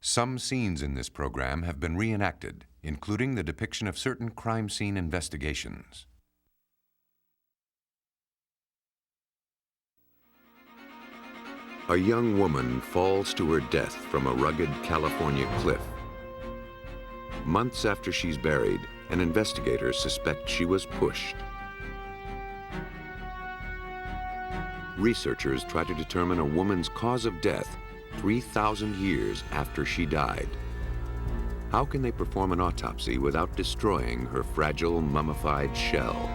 Some scenes in this program have been reenacted, including the depiction of certain crime scene investigations. A young woman falls to her death from a rugged California cliff. Months after she's buried, an investigator suspects she was pushed. Researchers try to determine a woman's cause of death 3,000 years after she died. How can they perform an autopsy without destroying her fragile, mummified shell?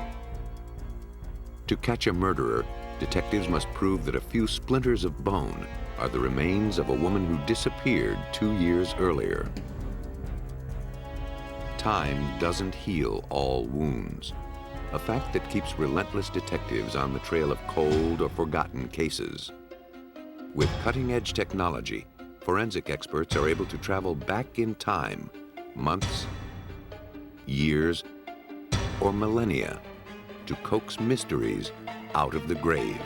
To catch a murderer, detectives must prove that a few splinters of bone are the remains of a woman who disappeared 2 years earlier. Time doesn't heal all wounds, a fact that keeps relentless detectives on the trail of cold or forgotten cases. With cutting-edge technology, forensic experts are able to travel back in time, months, years, or millennia, to coax mysteries out of the grave.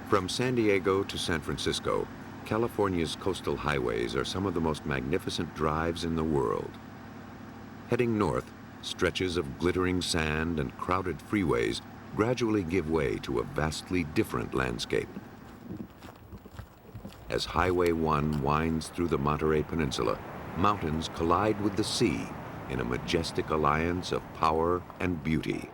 From San Diego to San Francisco, California's coastal highways are some of the most magnificent drives in the world. Heading north, stretches of glittering sand and crowded freeways gradually give way to a vastly different landscape. As Highway 1 winds through the Monterey Peninsula, mountains collide with the sea in a majestic alliance of power and beauty.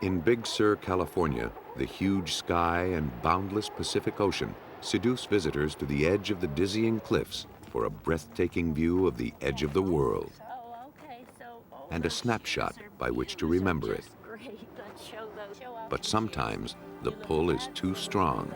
In Big Sur, California, the huge sky and boundless Pacific Ocean seduce visitors to the edge of the dizzying cliffs for a breathtaking view of the edge of the world and a snapshot by which to remember it. But sometimes the pull is too strong.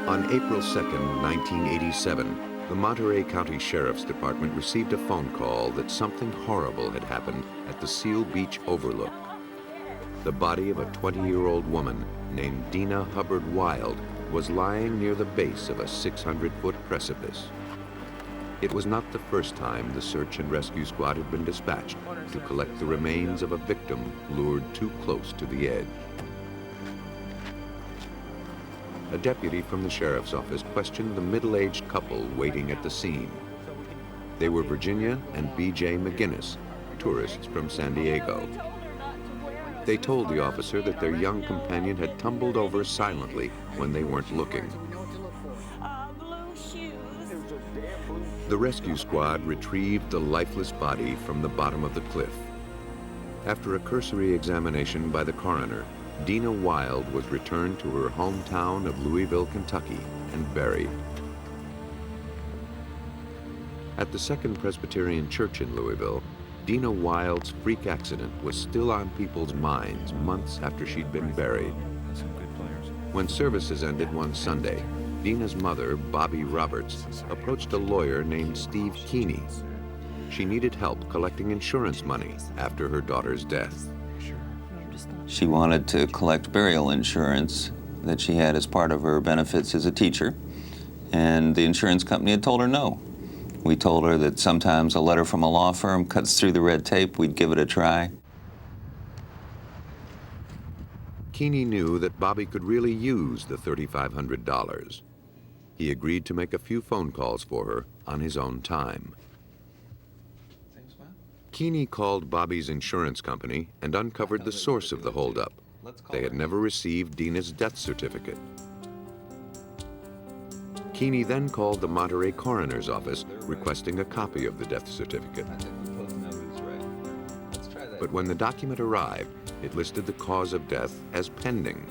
On April 2nd, 1987, the Monterey County Sheriff's Department received a phone call that something horrible had happened at the Seal Beach Overlook. The body of a 20-year-old woman named Dina Hubbard Wild was lying near the base of a 600-foot precipice. It was not the first time the search and rescue squad had been dispatched to collect the remains of a victim lured too close to the edge. A deputy from the sheriff's office questioned the middle-aged couple waiting at the scene. They were Virginia and B.J. McGinnis, tourists from San Diego. They told the officer that their young companion had tumbled over silently when they weren't looking. The rescue squad retrieved the lifeless body from the bottom of the cliff. After a cursory examination by the coroner, Dina Wild was returned to her hometown of Louisville, Kentucky, and buried. At the Second Presbyterian Church in Louisville, Dina Wild's freak accident was still on people's minds months after she'd been buried. When services ended one Sunday, Dina's mother, Bobby Roberts, approached a lawyer named Steve Keeney. She needed help collecting insurance money after her daughter's death. She wanted to collect burial insurance that she had as part of her benefits as a teacher, and the insurance company had told her no. We told her that sometimes a letter from a law firm cuts through the red tape. We'd give it a try. Keeney knew that Bobby could really use the $3,500. He agreed to make a few phone calls for her on his own time. Keeney called Bobby's insurance company and uncovered the source of the holdup. They had never received Dina's death certificate. Keeney then called the Monterey coroner's office requesting a copy of the death certificate. But when the document arrived, it listed the cause of death as pending.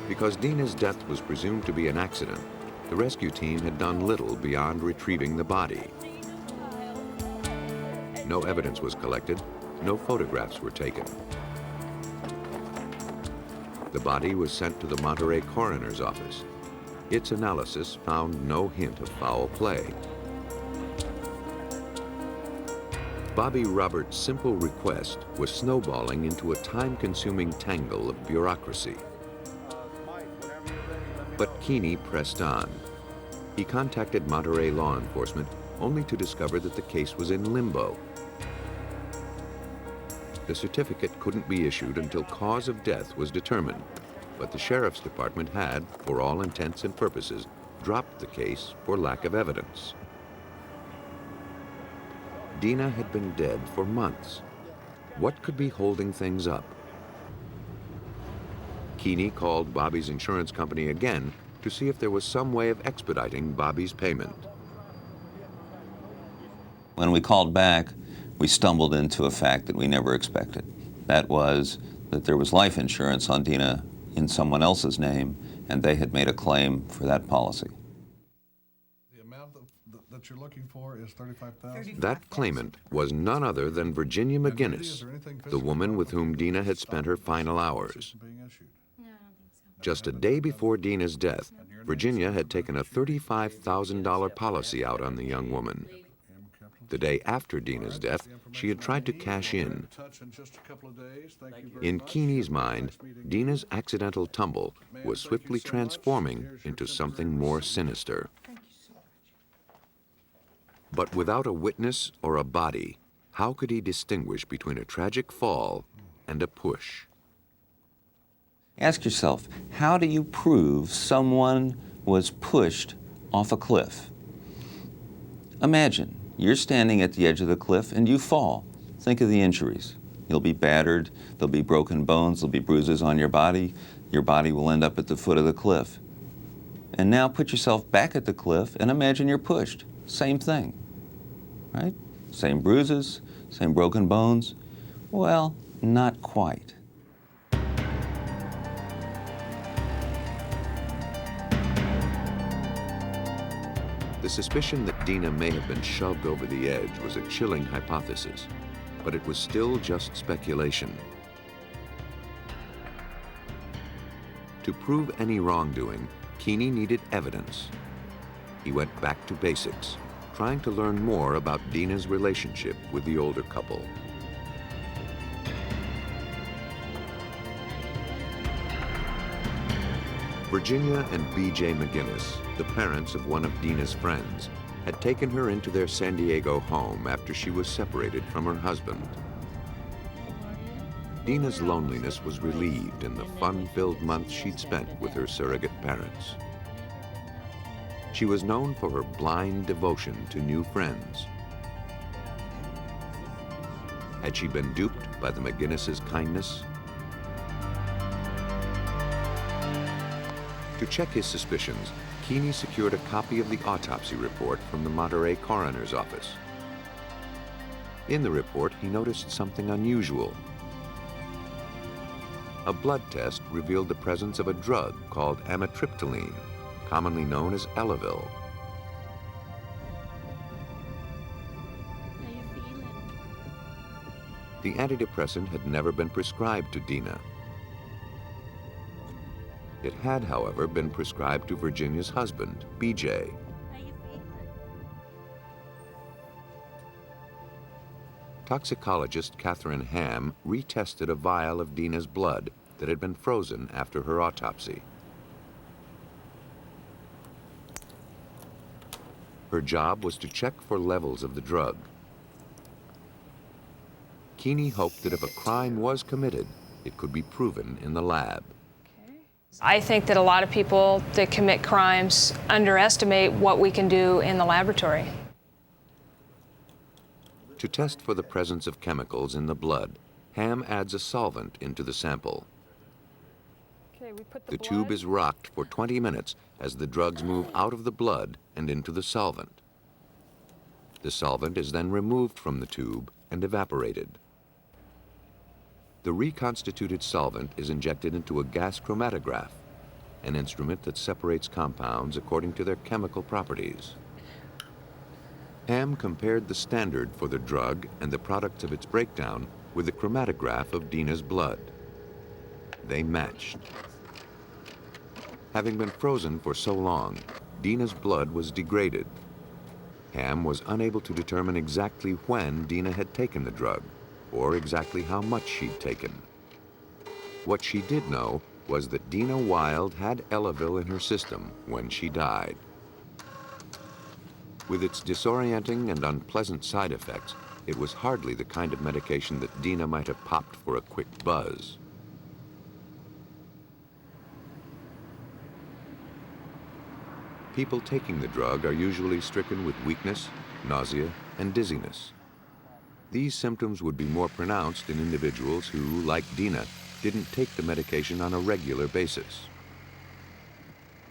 Because Dina's death was presumed to be an accident, The rescue team had done little beyond retrieving the body. No evidence was collected, no photographs were taken. The body was sent to the Monterey coroner's office. Its analysis found no hint of foul play. Bobby Roberts' simple request was snowballing into a time-consuming tangle of bureaucracy. But Keeney pressed on. He contacted Monterey law enforcement only to discover that the case was in limbo. The certificate couldn't be issued until cause of death was determined, but the sheriff's department had, for all intents and purposes, dropped the case for lack of evidence. Dina had been dead for months. What could be holding things up? Keeney called Bobby's insurance company again to see if there was some way of expediting Bobby's payment. When we called back, we stumbled into a fact that we never expected. That was that there was life insurance on Dina in someone else's name, and they had made a claim for that policy. The amount that you're looking for is $35,000? That claimant was none other than Virginia McGinnis, the woman with whom Dina had spent her final hours. Just a day before Dina's death, Virginia had taken a $35,000 policy out on the young woman. The day after Dina's death, she had tried to cash in. In Keeney's mind, Dina's accidental tumble was swiftly transforming into something more sinister. But without a witness or a body, how could he distinguish between a tragic fall and a push? Ask yourself, how do you prove someone was pushed off a cliff? Imagine you're standing at the edge of the cliff and you fall. Think of the injuries. You'll be battered, there'll be broken bones, there'll be bruises on your body will end up at the foot of the cliff. And now put yourself back at the cliff and imagine you're pushed. Same thing, right? Same bruises, same broken bones. Well, not quite. The suspicion that Dina may have been shoved over the edge was a chilling hypothesis, but it was still just speculation. To prove any wrongdoing, Keeney needed evidence. He went back to basics, trying to learn more about Dina's relationship with the older couple. Virginia and B.J. McGinnis, the parents of one of Dina's friends, had taken her into their San Diego home after she was separated from her husband. Dina's loneliness was relieved in the fun-filled months she'd spent with her surrogate parents. She was known for her blind devotion to new friends. Had she been duped by the McGinnis' kindness? To check his suspicions, Keeney secured a copy of the autopsy report from the Monterey coroner's office. In the report, he noticed something unusual. A blood test revealed the presence of a drug called amitriptyline, commonly known as Elavil. The antidepressant had never been prescribed to Dina. It had, however, been prescribed to Virginia's husband, B.J. Toxicologist Catherine Ham retested a vial of Dina's blood that had been frozen after her autopsy. Her job was to check for levels of the drug. Keeney hoped that if a crime was committed, it could be proven in the lab. I think that a lot of people that commit crimes underestimate what we can do in the laboratory. To test for the presence of chemicals in the blood, Ham adds a solvent into the sample. The tube is rocked for 20 minutes as the drugs move out of the blood and into the solvent. The solvent is then removed from the tube and evaporated. The reconstituted solvent is injected into a gas chromatograph, an instrument that separates compounds according to their chemical properties. Ham compared the standard for the drug and the products of its breakdown with the chromatograph of Dina's blood. They matched. Having been frozen for so long, Dina's blood was degraded. Ham was unable to determine exactly when Dina had taken the drug, or exactly how much she'd taken. What she did know was that Dina Wild had Elavil in her system when she died. With its disorienting and unpleasant side effects, it was hardly the kind of medication that Dina might have popped for a quick buzz. People taking the drug are usually stricken with weakness, nausea, and dizziness. These symptoms would be more pronounced in individuals who, like Dina, didn't take the medication on a regular basis.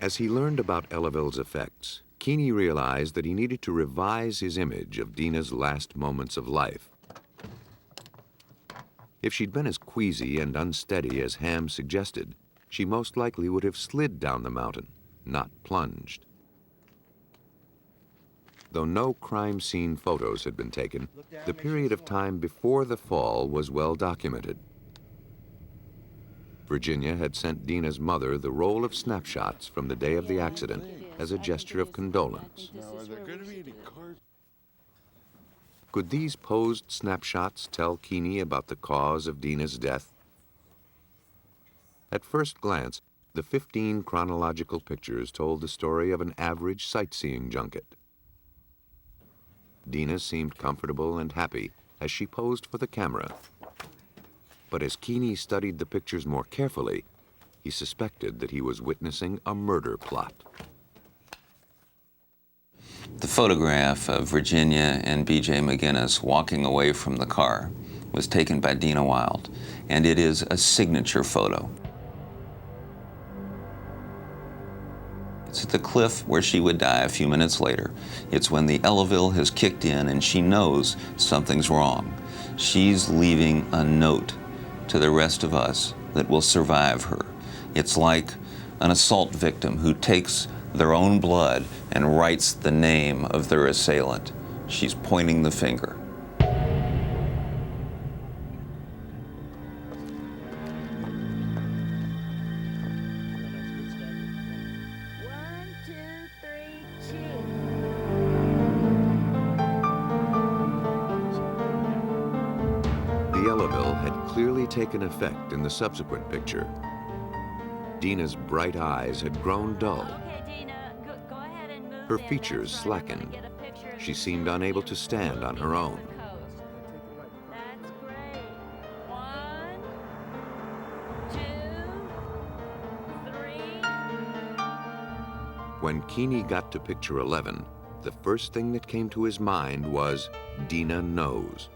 As he learned about Elavil's effects, Keeney realized that he needed to revise his image of Dina's last moments of life. If she'd been as queasy and unsteady as Ham suggested, she most likely would have slid down the mountain, not plunged. Though no crime scene photos had been taken, the period of time before the fall was well documented. Virginia had sent Dina's mother the roll of snapshots from the day of the accident as a gesture of condolence. Could these posed snapshots tell Keeney about the cause of Dina's death? At first glance, the 15 chronological pictures told the story of an average sightseeing junket. Dina seemed comfortable and happy as she posed for the camera. But as Keeney studied the pictures more carefully, he suspected that he was witnessing a murder plot. The photograph of Virginia and B.J. McGinnis walking away from the car was taken by Dina Wild, and it is a signature photo. It's at the cliff where she would die a few minutes later. It's when the Elavil has kicked in and she knows something's wrong. She's leaving a note to the rest of us that will survive her. It's like an assault victim who takes their own blood and writes the name of their assailant. She's pointing the finger. The Elavil had clearly taken effect in the subsequent picture. Dina's bright eyes had grown dull. Her features slackened. She seemed unable to stand on her own. That's great. 1, 2, 3. When Keeney got to picture 11, the first thing that came to his mind was Dina knows.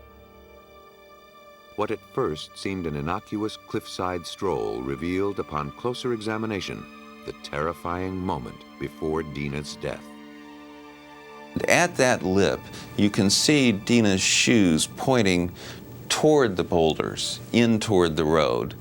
What at first seemed an innocuous cliffside stroll revealed upon closer examination the terrifying moment before Dina's death. At that lip, you can see Dina's shoes pointing toward the boulders, in toward the road,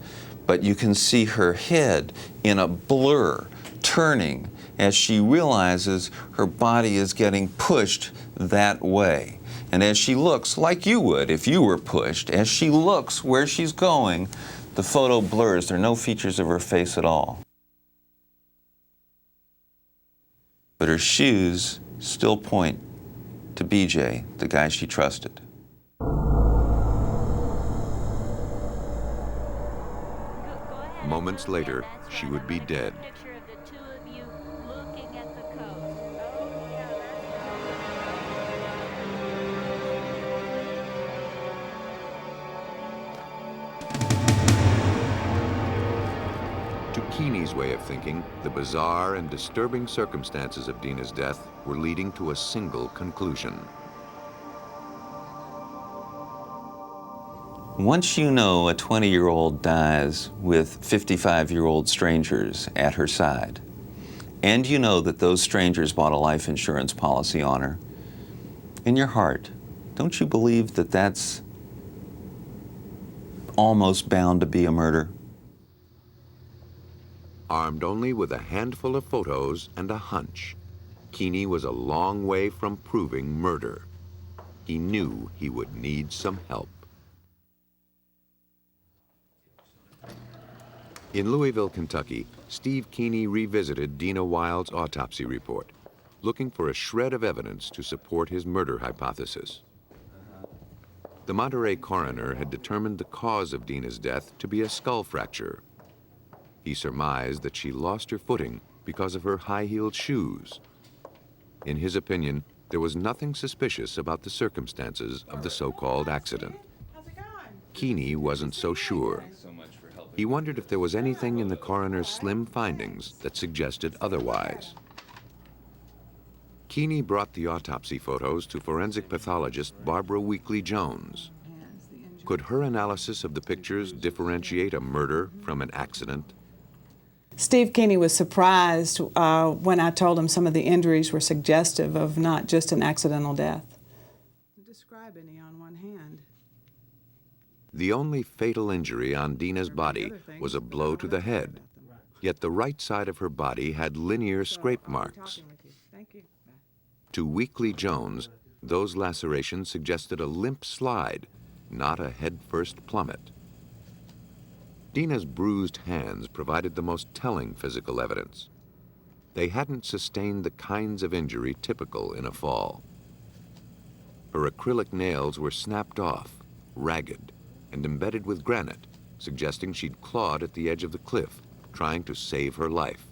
but you can see her head in a blur, turning as she realizes her body is getting pushed that way. And as she looks, like you would if you were pushed, as she looks where she's going, the photo blurs. There are no features of her face at all. But her shoes still point to BJ, the guy she trusted. Moments later, she would be dead. To Keeney's way of thinking, the bizarre and disturbing circumstances of Dina's death were leading to a single conclusion. Once you know a 20-year-old dies with 55-year-old strangers at her side, and you know that those strangers bought a life insurance policy on her, in your heart, don't you believe that that's almost bound to be a murder? Armed only with a handful of photos and a hunch, Keeney was a long way from proving murder. He knew he would need some help. In Louisville, Kentucky, Steve Keeney revisited Dina Wild's autopsy report, looking for a shred of evidence to support his murder hypothesis. The Monterey coroner had determined the cause of Dina's death to be a skull fracture. He surmised that she lost her footing because of her high-heeled shoes. In his opinion, there was nothing suspicious about the circumstances of the so-called accident. Keeney wasn't so sure. He wondered if there was anything in the coroner's slim findings that suggested otherwise. Keeney brought the autopsy photos to forensic pathologist Barbara Weekly Jones. Could her analysis of the pictures differentiate a murder from an accident? Steve Keeney was surprised when I told him some of the injuries were suggestive of not just an accidental death. Describe any on one hand. The only fatal injury on Dina's body was a blow to the head, yet the right side of her body had linear scrape marks. To Weekly Jones, those lacerations suggested a limp slide, not a head-first plummet. Dina's bruised hands provided the most telling physical evidence. They hadn't sustained the kinds of injury typical in a fall. Her acrylic nails were snapped off, ragged, and embedded with granite, suggesting she'd clawed at the edge of the cliff, trying to save her life.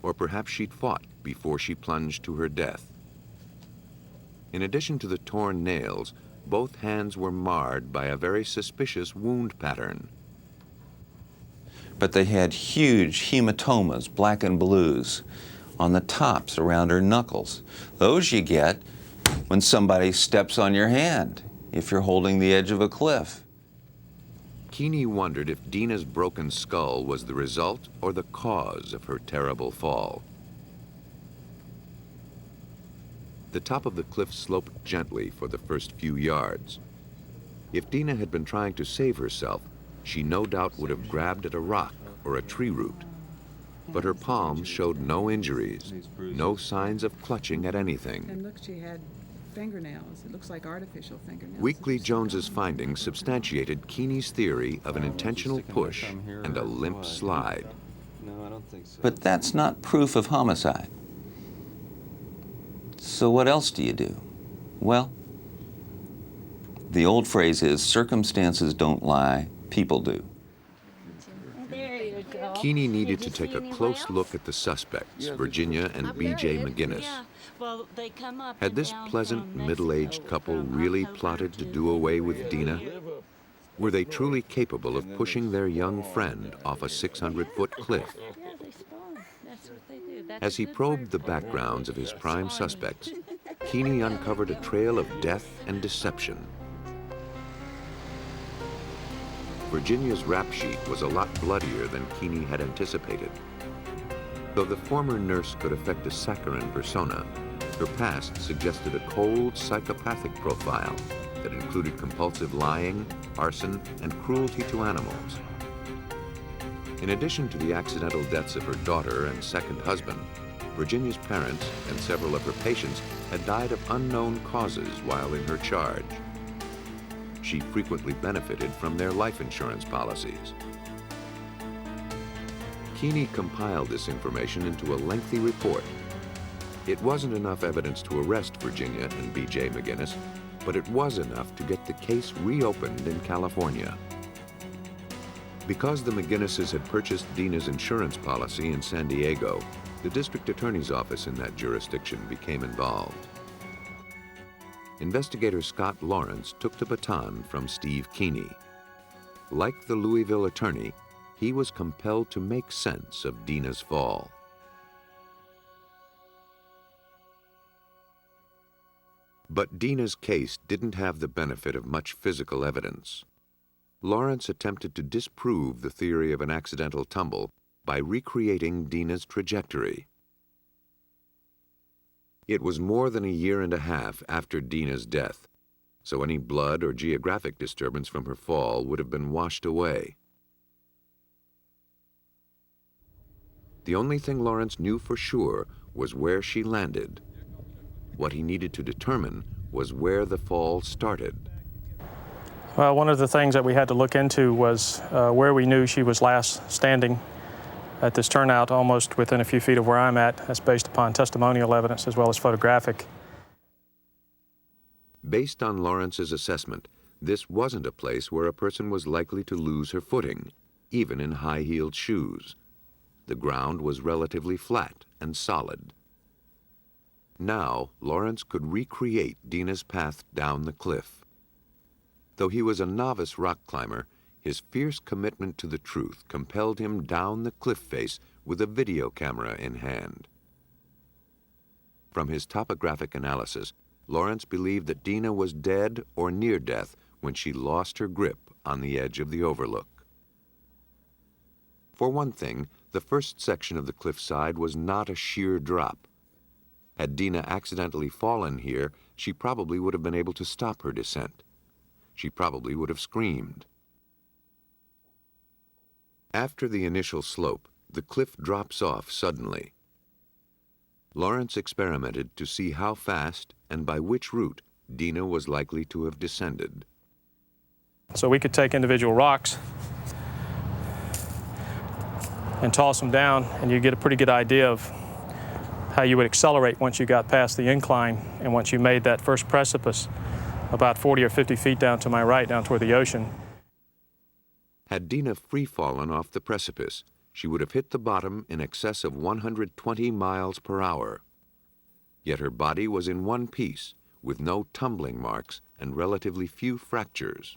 Or perhaps she'd fought before she plunged to her death. In addition to the torn nails, both hands were marred by a very suspicious wound pattern. But they had huge hematomas, black and blues, on the tops around her knuckles. Those you get when somebody steps on your hand, if you're holding the edge of a cliff. Keeney wondered if Dina's broken skull was the result or the cause of her terrible fall. The top of the cliff sloped gently for the first few yards. If Dina had been trying to save herself, she no doubt would have grabbed at a rock or a tree root. But her palms showed no injuries, no signs of clutching at anything. And look, she had fingernails. It looks like artificial fingernails. Weekly Jones's findings substantiated Keeney's theory of an intentional push and a limp slide. But that's not proof of homicide. So what else do you do? Well, the old phrase is, circumstances don't lie, people do. There you go. Keeney needed to take a close look at the suspects, Virginia and B.J. McGinnis. Yeah. Well, they come up Had and this down pleasant, from middle-aged Mexico, couple from really October plotted to to do away with Dina? February. Were they truly capable of pushing their young friend off a 600-foot cliff? Yeah, they spawn. That's what they do. That's As a he good probed word the for it. backgrounds of his prime Spawning. suspects, Keeney uncovered a trail of death and deception. Virginia's rap sheet was a lot bloodier than Keeney had anticipated. Though the former nurse could affect a saccharine persona, her past suggested a cold, psychopathic profile that included compulsive lying, arson, and cruelty to animals. In addition to the accidental deaths of her daughter and second husband, Virginia's parents and several of her patients had died of unknown causes while in her charge. She frequently benefited from their life insurance policies. Keeney compiled this information into a lengthy report. It wasn't enough evidence to arrest Virginia and B.J. McGinnis, but it was enough to get the case reopened in California. Because the McGinnises had purchased Dina's insurance policy in San Diego, the district attorney's office in that jurisdiction became involved. Investigator Scott Lawrence took the baton from Steve Keeney. Like the Louisville attorney, he was compelled to make sense of Dina's fall. But Dina's case didn't have the benefit of much physical evidence. Lawrence attempted to disprove the theory of an accidental tumble by recreating Dina's trajectory. It was more than a year and a half after Dina's death, so any blood or geographic disturbance from her fall would have been washed away. The only thing Lawrence knew for sure was where she landed. What he needed to determine was where the fall started. Well, one of the things that we had to look into was where we knew she was last standing at this turnout, almost within a few feet of where I'm at. That's based upon testimonial evidence as well as photographic. Based on Lawrence's assessment, this wasn't a place where a person was likely to lose her footing, even in high-heeled shoes. The ground was relatively flat and solid. Now, Lawrence could recreate Dina's path down the cliff. Though he was a novice rock climber, his fierce commitment to the truth compelled him down the cliff face with a video camera in hand. From his topographic analysis, Lawrence believed that Dina was dead or near death when she lost her grip on the edge of the overlook. For one thing, the first section of the cliffside was not a sheer drop. Had Dina accidentally fallen here, she probably would have been able to stop her descent. She probably would have screamed. After the initial slope, the cliff drops off suddenly. Lawrence experimented to see how fast and by which route Dina was likely to have descended. So we could take individual rocks and toss them down, and you get a pretty good idea of how you would accelerate once you got past the incline and once you made that first precipice about 40 or 50 feet down to my right, down toward the ocean. Had Dina free-fallen off the precipice, she would have hit the bottom in excess of 120 miles per hour. Yet her body was in one piece, with no tumbling marks and relatively few fractures.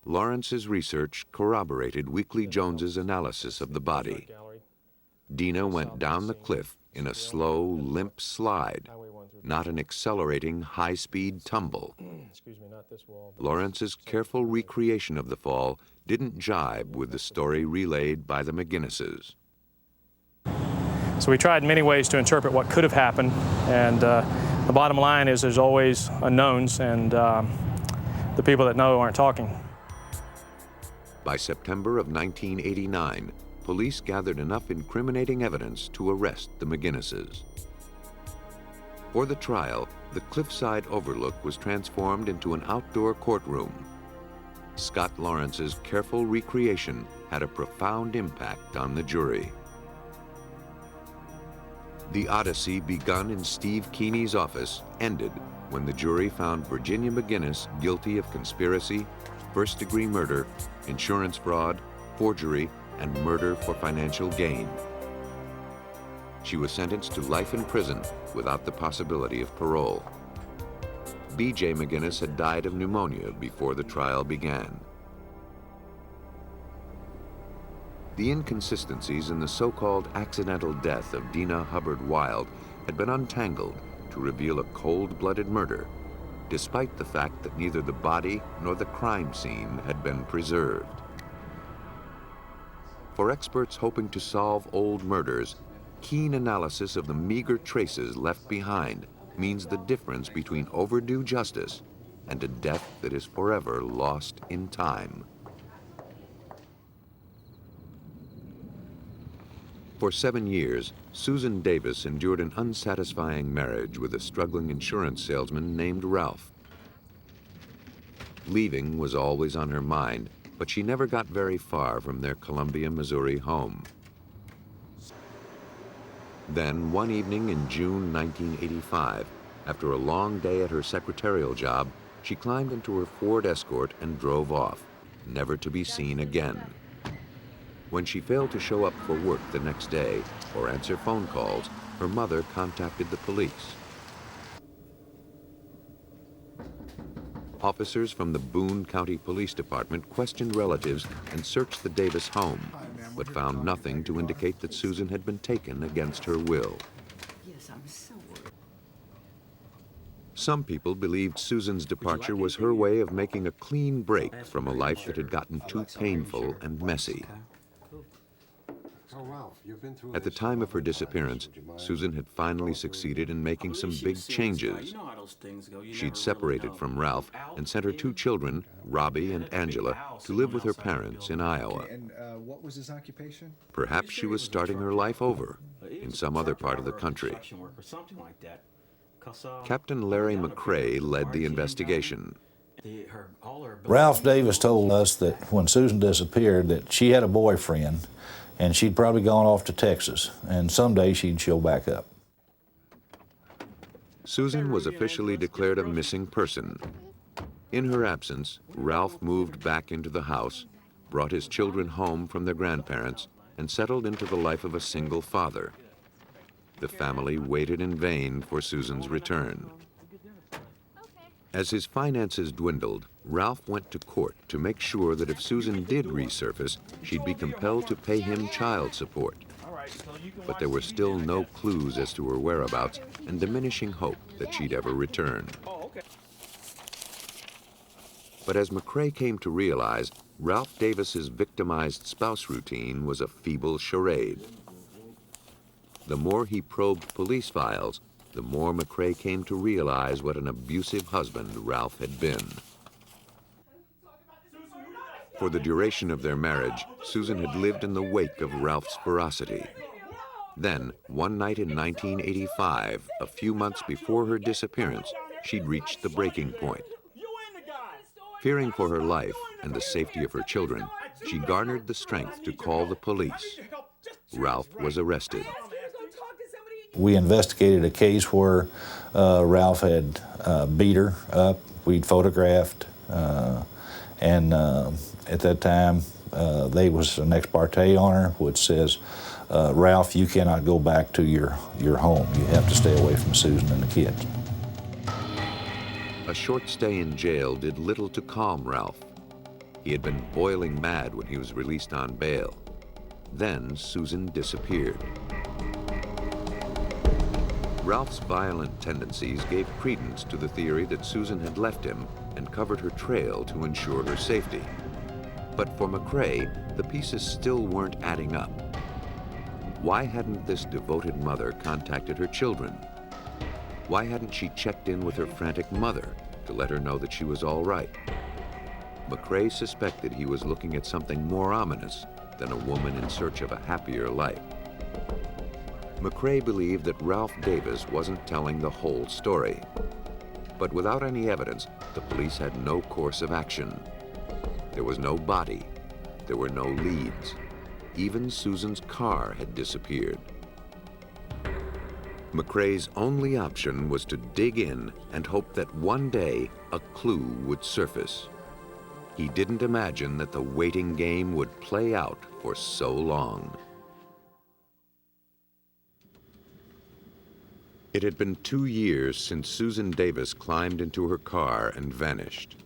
Lawrence's research corroborated Weekly Jones's analysis of the body. Dina went down the cliff in a slow, limp slide, not an accelerating, high-speed tumble. Lawrence's careful recreation of the fall didn't jibe with the story relayed by the McGinnises. So we tried many ways to interpret what could have happened, and the bottom line is there's always unknowns, and the people that know aren't talking. By September of 1989, police gathered enough incriminating evidence to arrest the McGinnises. For the trial, the cliffside overlook was transformed into an outdoor courtroom. Scott Lawrence's careful recreation had a profound impact on the jury. The odyssey begun in Steve Keeney's office ended when the jury found Virginia McGinnis guilty of conspiracy, first-degree murder, insurance fraud, forgery, and murder for financial gain. She was sentenced to life in prison without the possibility of parole. B.J. McGinnis had died of pneumonia before the trial began. The inconsistencies in the so-called accidental death of Dina Hubbard Wild had been untangled to reveal a cold-blooded murder, despite the fact that neither the body nor the crime scene had been preserved. For experts hoping to solve old murders, keen analysis of the meager traces left behind means the difference between overdue justice and a death that is forever lost in time. For 7 years, Susan Davis endured an unsatisfying marriage with a struggling insurance salesman named Ralph. Leaving was always on her mind, but she never got very far from their Columbia, Missouri home. Then, one evening in June 1985, after a long day at her secretarial job, she climbed into her Ford Escort and drove off, never to be seen again. When she failed to show up for work the next day or answer phone calls, her mother contacted the police. Officers from the Boone County Police Department questioned relatives and searched the Davis home, but found nothing to indicate that Susan had been taken against her will. Some people believed Susan's departure was her way of making a clean break from a life that had gotten too painful and messy. At the time of her disappearance, Susan had finally succeeded in making some big changes. She'd separated from Ralph and sent her 2 children, Robbie and Angela, to live with her parents in Iowa. And what was his occupation? Perhaps she was starting her life over in some other part of the country. Captain Larry McCrae led the investigation. Ralph Davis told us that when Susan disappeared that she had a boyfriend and she'd probably gone off to Texas and someday she'd show back up. Susan was officially declared a missing person. In her absence, Ralph moved back into the house, brought his children home from their grandparents, and settled into the life of a single father. The family waited in vain for Susan's return. As his finances dwindled, Ralph went to court to make sure that if Susan did resurface, she'd be compelled to pay him child support. But there were still no clues as to her whereabouts and diminishing hope that she'd ever return. But as McCrae came to realize, Ralph Davis's victimized spouse routine was a feeble charade. The more he probed police files, the more McCrae came to realize what an abusive husband Ralph had been. For the duration of their marriage, Susan had lived in the wake of Ralph's ferocity. Then, one night in 1985, a few months before her disappearance, she'd reached the breaking point. Fearing for her life and the safety of her children, she garnered the strength to call the police. Ralph was arrested. We investigated a case where Ralph had beat her up. We'd photographed, and at that time, there was an ex parte on her, which says, Ralph, you cannot go back to your home. You have to stay away from Susan and the kids. A short stay in jail did little to calm Ralph. He had been boiling mad when he was released on bail. Then Susan disappeared. Ralph's violent tendencies gave credence to the theory that Susan had left him and covered her trail to ensure her safety. But for McCrae, the pieces still weren't adding up. Why hadn't this devoted mother contacted her children? Why hadn't she checked in with her frantic mother to let her know that she was all right? McCrae suspected he was looking at something more ominous than a woman in search of a happier life. McCrae believed that Ralph Davis wasn't telling the whole story. But without any evidence, the police had no course of action. There was no body. There were no leads. Even Susan's car had disappeared. McCrae's only option was to dig in and hope that one day a clue would surface. He didn't imagine that the waiting game would play out for so long. It had been 2 years since Susan Davis climbed into her car and vanished.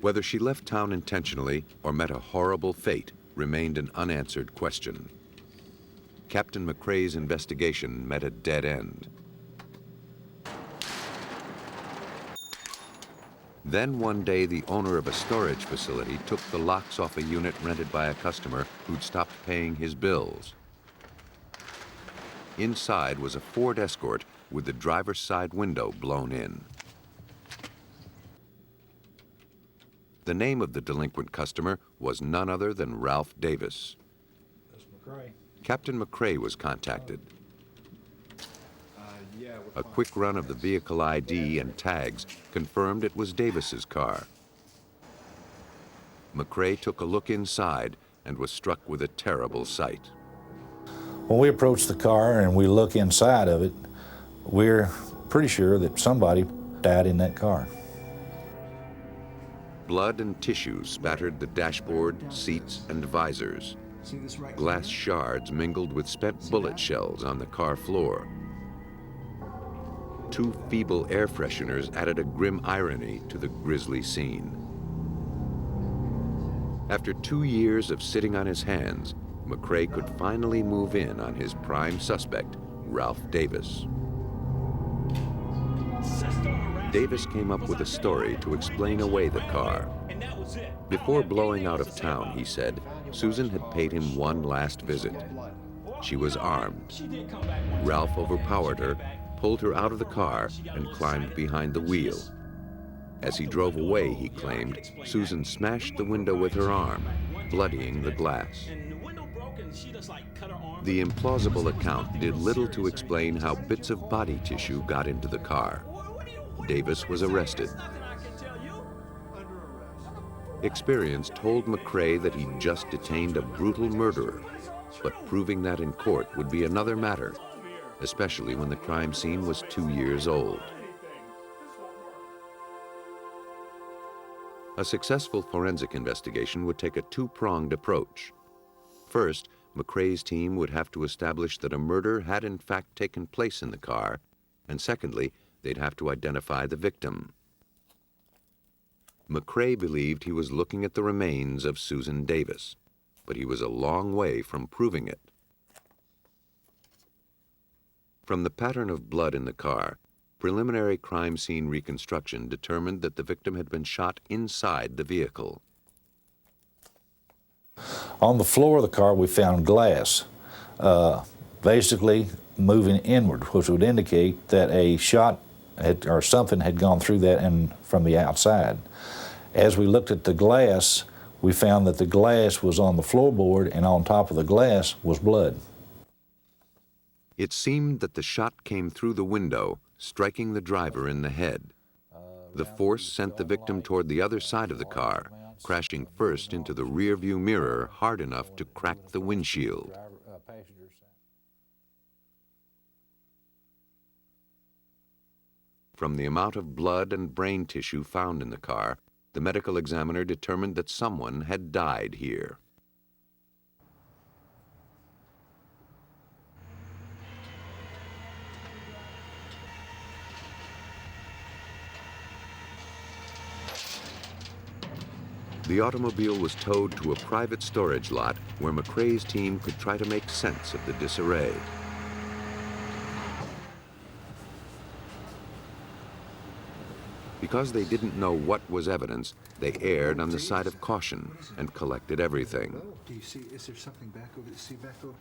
Whether she left town intentionally or met a horrible fate remained an unanswered question. Captain McCrae's investigation met a dead end. Then one day, the owner of a storage facility took the locks off a unit rented by a customer who'd stopped paying his bills. Inside was a Ford Escort with the driver's side window blown in. The name of the delinquent customer was none other than Ralph Davis. That's McCrae. Captain McCrae was contacted. A quick run of the vehicle ID and tags confirmed it was Davis's car. McCrae took a look inside and was struck with a terrible sight. When we approach the car and we look inside of it, we're pretty sure that somebody died in that car. Blood and tissue spattered the dashboard, seats, and visors. Glass shards mingled with spent bullet shells on the car floor. 2 feeble air fresheners added a grim irony to the grisly scene. After 2 years of sitting on his hands, McCrae could finally move in on his prime suspect, Ralph Davis. Davis came up with a story to explain away the car. Before blowing out of town, he said, Susan had paid him one last visit. She was armed. Ralph overpowered her, pulled her out of the car and climbed behind the wheel. As he drove away, he claimed, Susan smashed the window with her arm, bloodying the glass. The implausible account did little to explain how bits of body tissue got into the car. Davis was arrested. Experience told McCrae that he'd just detained a brutal murderer, but proving that in court would be another matter, especially when the crime scene was 2 years old. A successful forensic investigation would take a two-pronged approach. First, McCrae's team would have to establish that a murder had in fact taken place in the car, and secondly, they'd have to identify the victim. McCrae believed he was looking at the remains of Susan Davis, but he was a long way from proving it. From the pattern of blood in the car, preliminary crime scene reconstruction determined that the victim had been shot inside the vehicle. On the floor of the car, we found glass, basically moving inward, which would indicate that a shot or something had gone through that and from the outside. As we looked at the glass, we found that the glass was on the floorboard, and on top of the glass was blood. It seemed that the shot came through the window, striking the driver in the head. The force sent the victim toward the other side of the car, crashing first into the rearview mirror hard enough to crack the windshield. From the amount of blood and brain tissue found in the car, the medical examiner determined that someone had died here. The automobile was towed to a private storage lot where McCrae's team could try to make sense of the disarray. Because they didn't know what was evidence, they erred on the side of caution and collected everything. Do you see, is there something back over, see back over?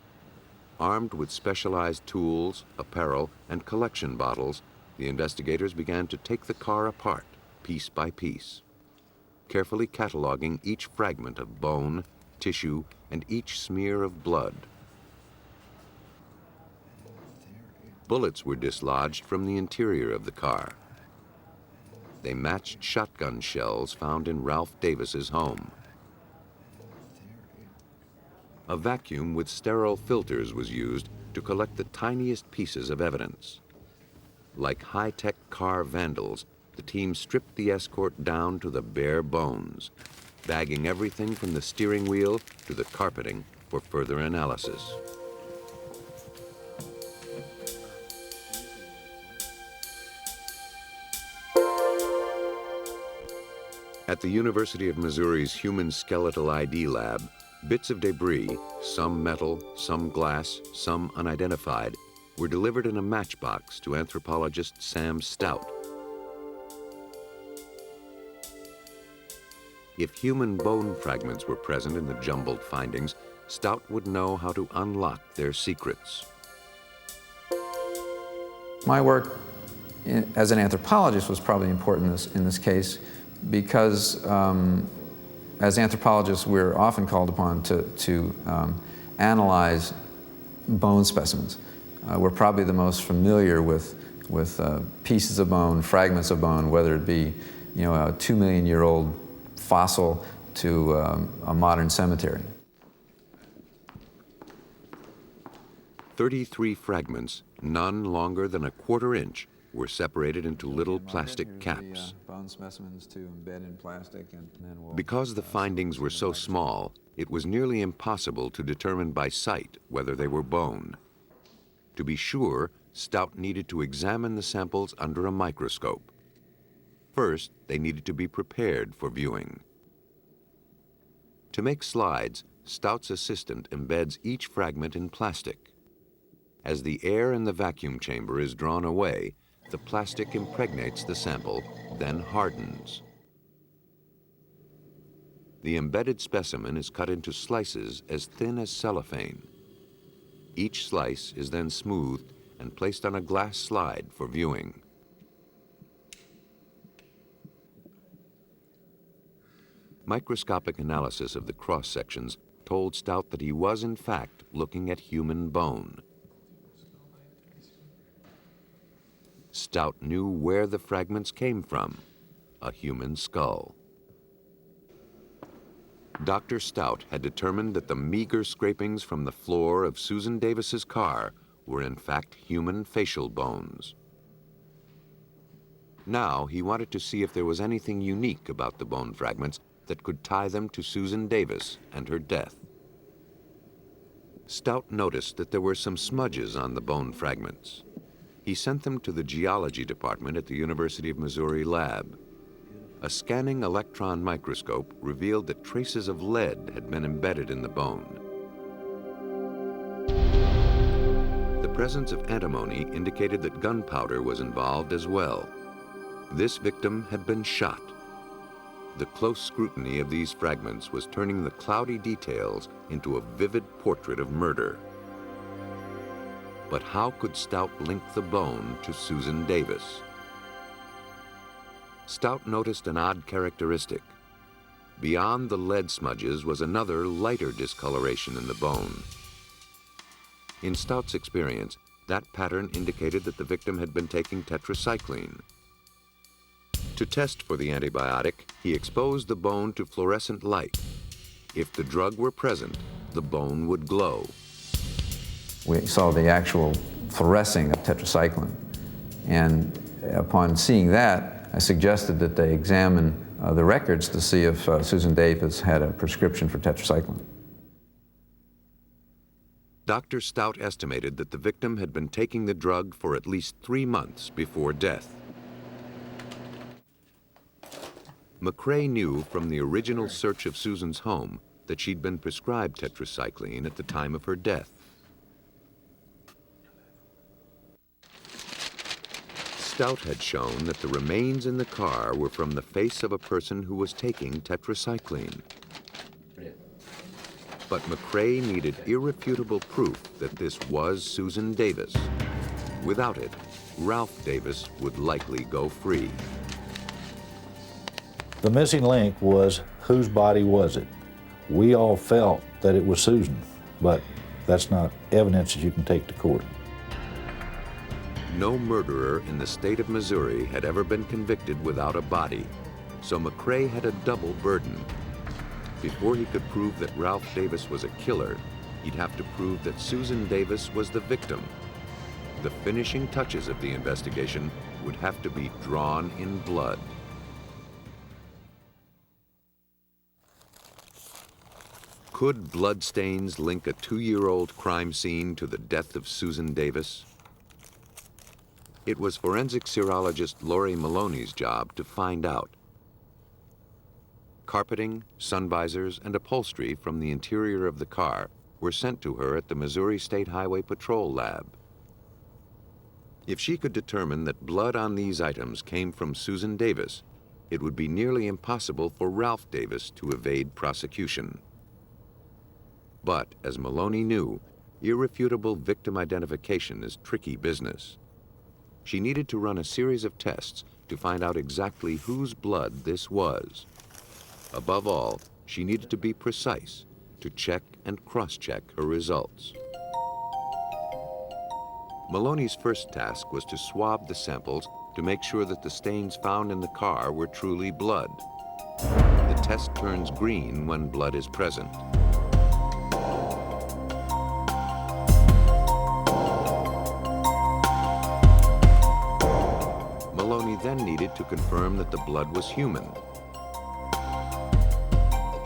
Armed with specialized tools, apparel, and collection bottles, the investigators began to take the car apart, piece by piece, carefully cataloging each fragment of bone, tissue, and each smear of blood. Bullets were dislodged from the interior of the car. They matched shotgun shells found in Ralph Davis's home. A vacuum with sterile filters was used to collect the tiniest pieces of evidence. Like high-tech car vandals, the team stripped the Escort down to the bare bones, bagging everything from the steering wheel to the carpeting for further analysis. At the University of Missouri's Human Skeletal ID Lab, bits of debris, some metal, some glass, some unidentified, were delivered in a matchbox to anthropologist Sam Stout. If human bone fragments were present in the jumbled findings, Stout would know how to unlock their secrets. My work as an anthropologist was probably important in this case because as anthropologists we're often called upon to analyze bone specimens. We're probably the most familiar with pieces of bone, fragments of bone, whether it be a 2 million year old fossil to a modern cemetery. 33 fragments, none longer than a quarter inch, were separated into little plastic caps. Bone specimens to embed in plastic and then we'll, Because the findings were so small, it was nearly impossible to determine by sight whether they were bone. To be sure, Stout needed to examine the samples under a microscope. First, they needed to be prepared for viewing. To make slides, Stout's assistant embeds each fragment in plastic. As the air in the vacuum chamber is drawn away, the plastic impregnates the sample, then hardens. The embedded specimen is cut into slices as thin as cellophane. Each slice is then smoothed and placed on a glass slide for viewing. Microscopic analysis of the cross-sections told Stout that he was, in fact, looking at human bone. Stout knew where the fragments came from, a human skull. Dr. Stout had determined that the meager scrapings from the floor of Susan Davis's car were in fact human facial bones. Now he wanted to see if there was anything unique about the bone fragments that could tie them to Susan Davis and her death. Stout noticed that there were some smudges on the bone fragments. He sent them to the geology department at the University of Missouri lab. A scanning electron microscope revealed that traces of lead had been embedded in the bone. The presence of antimony indicated that gunpowder was involved as well. This victim had been shot. The close scrutiny of these fragments was turning the cloudy details into a vivid portrait of murder. But how could Stout link the bone to Susan Davis? Stout noticed an odd characteristic. Beyond the lead smudges was another lighter discoloration in the bone. In Stout's experience, that pattern indicated that the victim had been taking tetracycline. To test for the antibiotic, he exposed the bone to fluorescent light. If the drug were present, the bone would glow. We saw the actual fluorescing of tetracycline, and upon seeing that, I suggested that they examine the records to see if Susan Davis had a prescription for tetracycline. Dr. Stout estimated that the victim had been taking the drug for at least 3 months before death. McCrae knew from the original search of Susan's home that she'd been prescribed tetracycline at the time of her death. Stout had shown that the remains in the car were from the face of a person who was taking tetracycline. But McCrae needed irrefutable proof that this was Susan Davis. Without it, Ralph Davis would likely go free. The missing link was, whose body was it? We all felt that it was Susan, but that's not evidence that you can take to court. No murderer in the state of Missouri had ever been convicted without a body, so McCrae had a double burden. Before he could prove that Ralph Davis was a killer, he'd have to prove that Susan Davis was the victim. The finishing touches of the investigation would have to be drawn in blood. Could bloodstains link a 2-year-old crime scene to the death of Susan Davis? It was forensic serologist Lori Maloney's job to find out. Carpeting, sun visors, and upholstery from the interior of the car were sent to her at the Missouri State Highway Patrol lab. If she could determine that blood on these items came from Susan Davis, it would be nearly impossible for Ralph Davis to evade prosecution. But, as Maloney knew, irrefutable victim identification is tricky business. She needed to run a series of tests to find out exactly whose blood this was. Above all, she needed to be precise to check and cross-check her results. Maloney's first task was to swab the samples to make sure that the stains found in the car were truly blood. The test turns green when blood is present. Maloney then needed to confirm that the blood was human.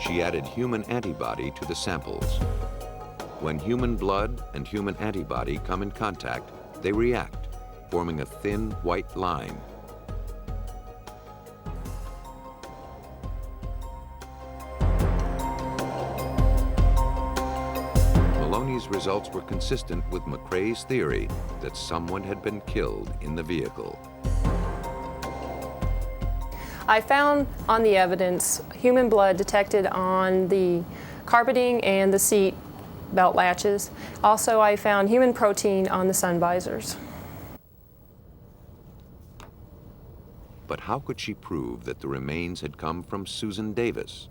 She added human antibody to the samples. When human blood and human antibody come in contact, they react, forming a thin white line. Maloney's results were consistent with McCrae's theory that someone had been killed in the vehicle. I found on the evidence human blood detected on the carpeting and the seat belt latches. Also, I found human protein on the sun visors. But how could she prove that the remains had come from Susan Davis?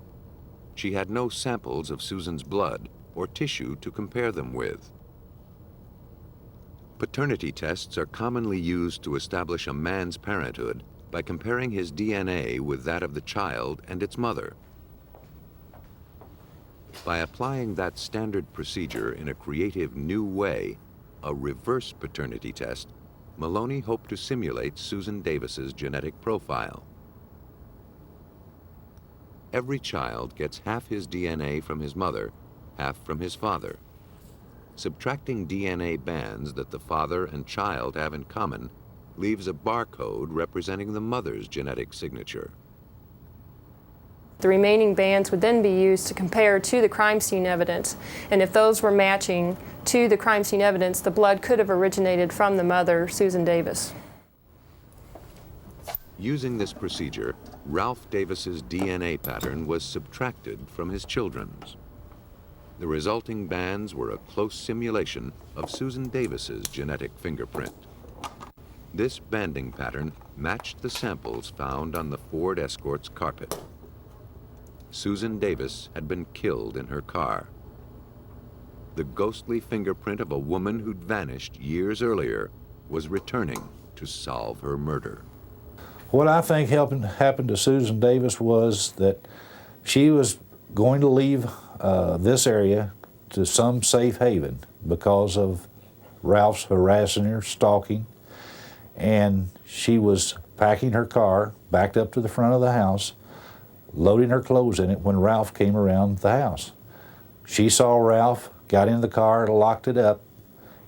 She had no samples of Susan's blood or tissue to compare them with. Paternity tests are commonly used to establish a man's parenthood by comparing his DNA with that of the child and its mother. By applying that standard procedure in a creative new way, a reverse paternity test, Maloney hoped to simulate Susan Davis's genetic profile. Every child gets half his DNA from his mother, half from his father. Subtracting DNA bands that the father and child have in common leaves a barcode representing the mother's genetic signature. The remaining bands would then be used to compare to the crime scene evidence, and if those were matching to the crime scene evidence, the blood could have originated from the mother, Susan Davis. Using this procedure, Ralph Davis's DNA pattern was subtracted from his children's. The resulting bands were a close simulation of Susan Davis's genetic fingerprint. This banding pattern matched the samples found on the Ford Escort's carpet. Susan Davis had been killed in her car. The ghostly fingerprint of a woman who'd vanished years earlier was returning to solve her murder. What I think happened to Susan Davis was that she was going to leave this area to some safe haven because of Ralph's harassing her, stalking, and she was packing her car, backed up to the front of the house, loading her clothes in it when Ralph came around the house. She saw Ralph, got in the car, locked it up,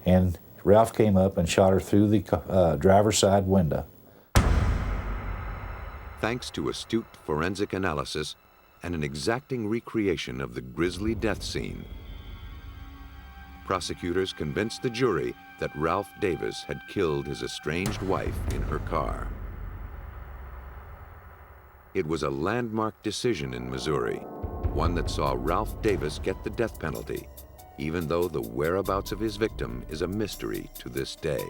and Ralph came up and shot her through the driver's side window. Thanks to astute forensic analysis and an exacting recreation of the grisly death scene, prosecutors convinced the jury that Ralph Davis had killed his estranged wife in her car. It was a landmark decision in Missouri, one that saw Ralph Davis get the death penalty, even though the whereabouts of his victim is a mystery to this day.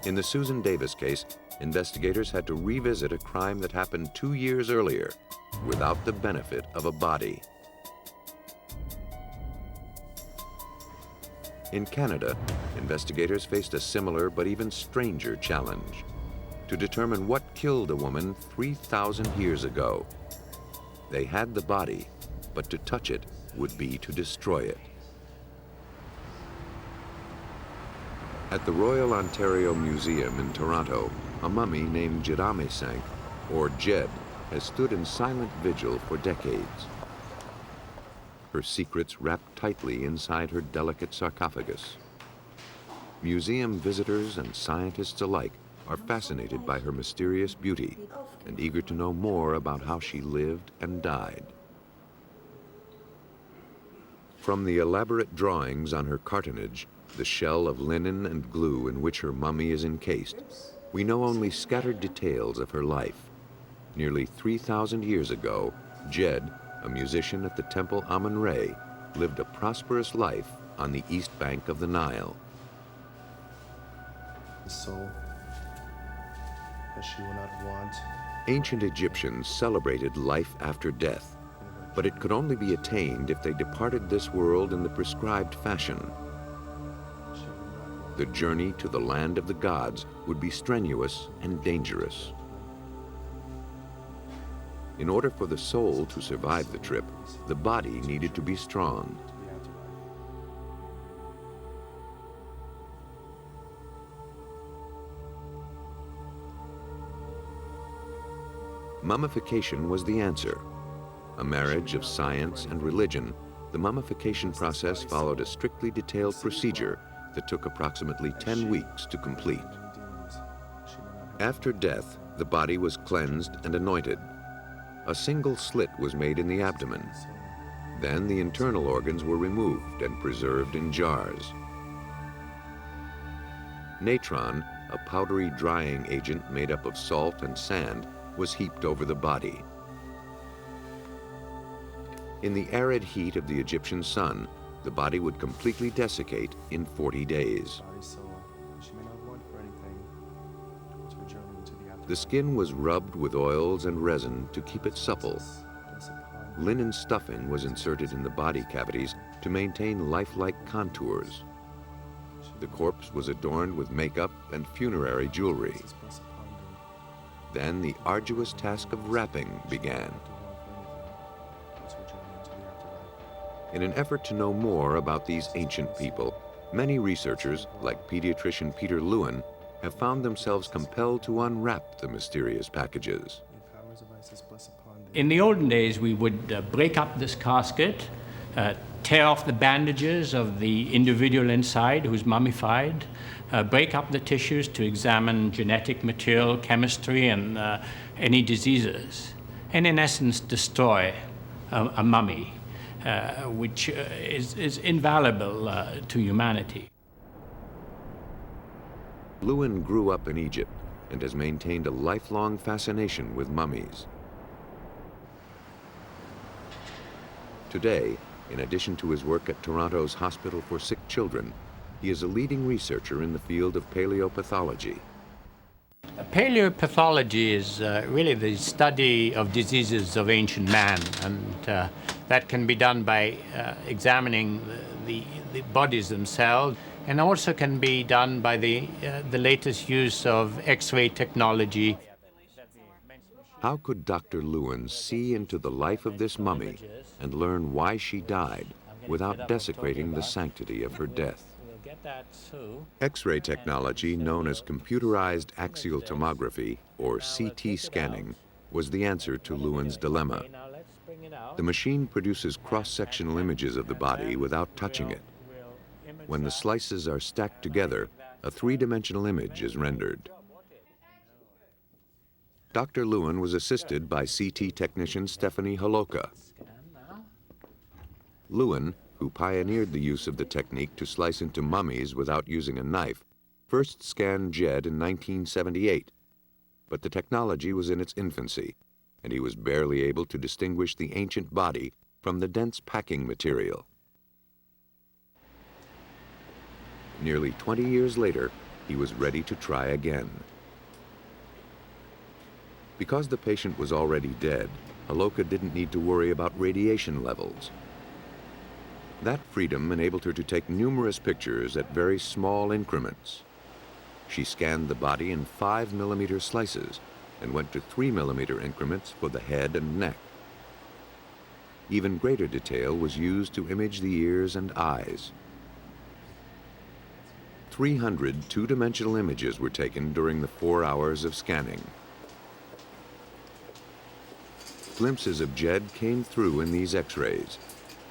In the Susan Davis case, investigators had to revisit a crime that happened 2 years earlier without the benefit of a body. In Canada, investigators faced a similar but even stranger challenge: to determine what killed a woman 3,000 years ago. They had the body, but to touch it would be to destroy it. At the Royal Ontario Museum in Toronto, a mummy named Jedamesang, or Jed, has stood in silent vigil for decades. Her secrets wrapped tightly inside her delicate sarcophagus. Museum visitors and scientists alike are fascinated by her mysterious beauty and eager to know more about how she lived and died. From the elaborate drawings on her cartonnage, the shell of linen and glue in which her mummy is encased, we know only scattered details of her life. Nearly 3,000 years ago, Jed, a musician at the Temple Amun-Re, lived a prosperous life on the east bank of the Nile. So, that she will not want. Ancient Egyptians celebrated life after death, but it could only be attained if they departed this world in the prescribed fashion. The journey to the land of the gods would be strenuous and dangerous. In order for the soul to survive the trip, the body needed to be strong. Mummification was the answer. A marriage of science and religion, the mummification process followed a strictly detailed procedure that took approximately 10 weeks to complete. After death, the body was cleansed and anointed. A single slit was made in the abdomen. Then the internal organs were removed and preserved in jars. Natron, a powdery drying agent made up of salt and sand, was heaped over the body. In the arid heat of the Egyptian sun, the body would completely desiccate in 40 days. The skin was rubbed with oils and resin to keep it supple. Linen stuffing was inserted in the body cavities to maintain lifelike contours. The corpse was adorned with makeup and funerary jewelry. Then the arduous task of wrapping began. In an effort to know more about these ancient people, many researchers, like pediatrician Peter Lewin, have found themselves compelled to unwrap the mysterious packages. In the olden days, we would break up this casket, tear off the bandages of the individual inside who's mummified, break up the tissues to examine genetic material, chemistry, and any diseases, and in essence destroy a mummy, which is invaluable to humanity. Lewin grew up in Egypt and has maintained a lifelong fascination with mummies. Today, in addition to his work at Toronto's Hospital for Sick Children, he is a leading researcher in the field of paleopathology. Paleopathology is really the study of diseases of ancient man, and that can be done by examining the bodies themselves, and also can be done by the latest use of X-ray technology. How could Dr. Lewin see into the life of this mummy and learn why she died without desecrating the sanctity of her death? X-ray technology, known as computerized axial tomography, or CT scanning, was the answer to Lewin's dilemma. The machine produces cross-sectional images of the body without touching it. When the slices are stacked together, a three-dimensional image is rendered. Dr. Lewin was assisted by CT technician Stephanie Holoka. Lewin, who pioneered the use of the technique to slice into mummies without using a knife, first scanned Jed in 1978. But the technology was in its infancy, and he was barely able to distinguish the ancient body from the dense packing material. Nearly 20 years later, he was ready to try again. Because the patient was already dead, Holoka didn't need to worry about radiation levels. That freedom enabled her to take numerous pictures at very small increments. She scanned the body in 5mm slices and went to 3mm increments for the head and neck. Even greater detail was used to image the ears and eyes. 300 two-dimensional images were taken during the 4 hours of scanning. Glimpses of Jed came through in these X-rays,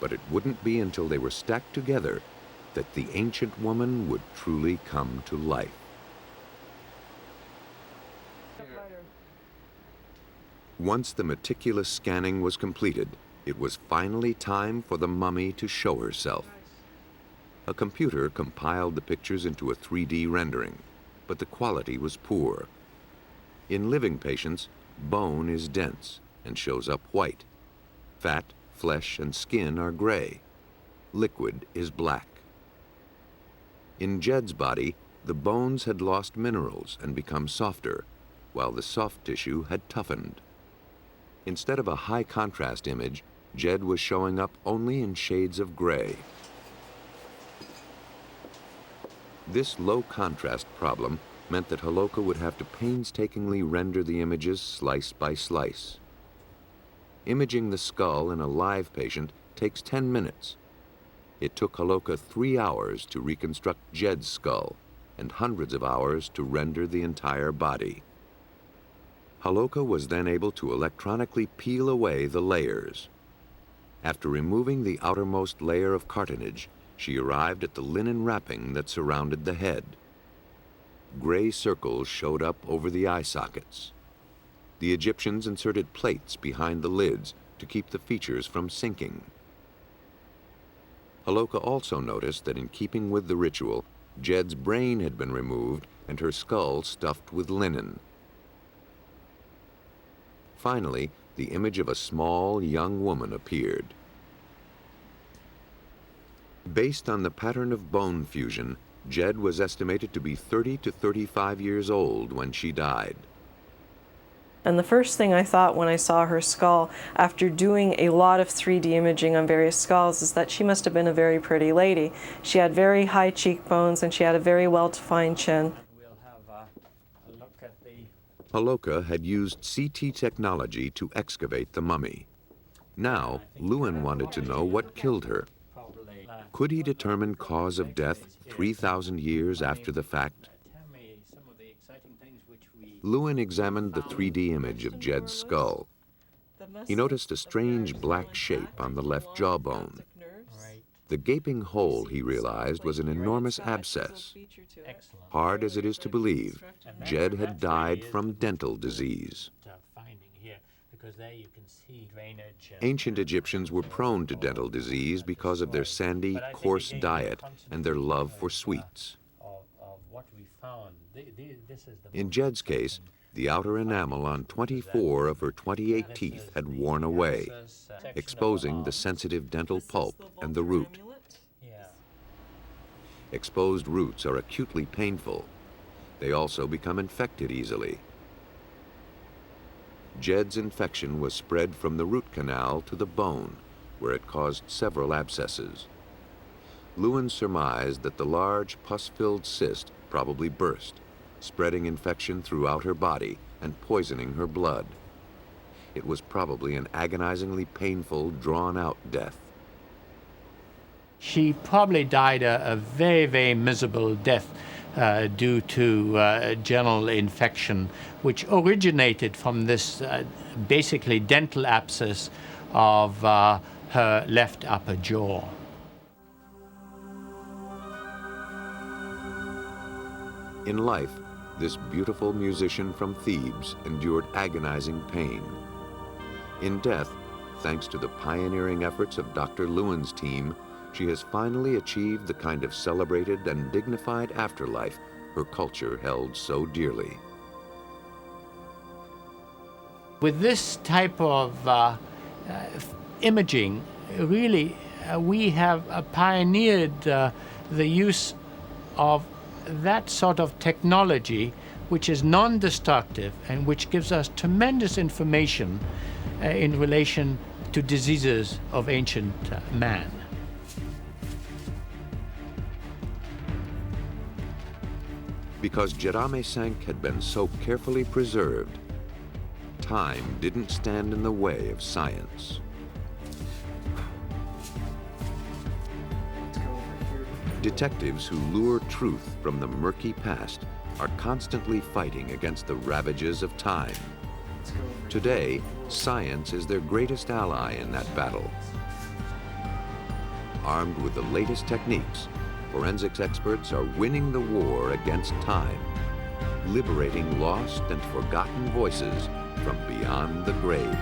but it wouldn't be until they were stacked together that the ancient woman would truly come to life. Once the meticulous scanning was completed, it was finally time for the mummy to show herself. A computer compiled the pictures into a 3D rendering, but the quality was poor. In living patients, bone is dense and shows up white. Fat, flesh, and skin are gray. Liquid is black. In Jed's body, the bones had lost minerals and become softer, while the soft tissue had toughened. Instead of a high-contrast image, Jed was showing up only in shades of gray. This low-contrast problem meant that Holoka would have to painstakingly render the images slice by slice. Imaging the skull in a live patient takes 10 minutes. It took Holoka 3 hours to reconstruct Jed's skull and hundreds of hours to render the entire body. Holoka was then able to electronically peel away the layers. After removing the outermost layer of cartilage, she arrived at the linen wrapping that surrounded the head. Gray circles showed up over the eye sockets. The Egyptians inserted plates behind the lids to keep the features from sinking. Holoka also noticed that in keeping with the ritual, Jed's brain had been removed and her skull stuffed with linen. Finally, the image of a small, young woman appeared. Based on the pattern of bone fusion, Jed was estimated to be 30 to 35 years old when she died. And the first thing I thought when I saw her skull, after doing a lot of 3D imaging on various skulls, is that she must have been a very pretty lady. She had very high cheekbones and she had a very well-defined chin. We'll have a look at the... Holoka had used CT technology to excavate the mummy. Now, Lewin wanted to know what killed her. Could he determine cause of death 3,000 years after the fact? Lewin examined the 3D image of Jed's skull. He noticed a strange black shape on the left jawbone. The gaping hole, he realized, was an enormous abscess. Hard as it is to believe, Jed had died from dental disease. Ancient Egyptians were prone to dental disease because of their sandy, coarse diet and their love for sweets. In Jed's case, the outer enamel on 24 of her 28 teeth had worn away, exposing the sensitive dental pulp and the root. Exposed roots are acutely painful. They also become infected easily. Jed's infection was spread from the root canal to the bone, where it caused several abscesses. Lewin surmised that the large pus-filled cyst probably burst, spreading infection throughout her body and poisoning her blood. It was probably an agonizingly painful, drawn-out death. She probably died a very, very miserable death due to genital infection, which originated from this basically dental abscess of her left upper jaw. In life, this beautiful musician from Thebes endured agonizing pain. In death, thanks to the pioneering efforts of Dr. Lewin's team, she has finally achieved the kind of celebrated and dignified afterlife her culture held so dearly. With this type of imaging, really, we have pioneered the use of that sort of technology which is non-destructive and which gives us tremendous information in relation to diseases of ancient man. Because Djerame had been so carefully preserved, time didn't stand in the way of science. Detectives who lure truth from the murky past are constantly fighting against the ravages of time. Today, science is their greatest ally in that battle. Armed with the latest techniques, forensics experts are winning the war against time, liberating lost and forgotten voices from beyond the grave.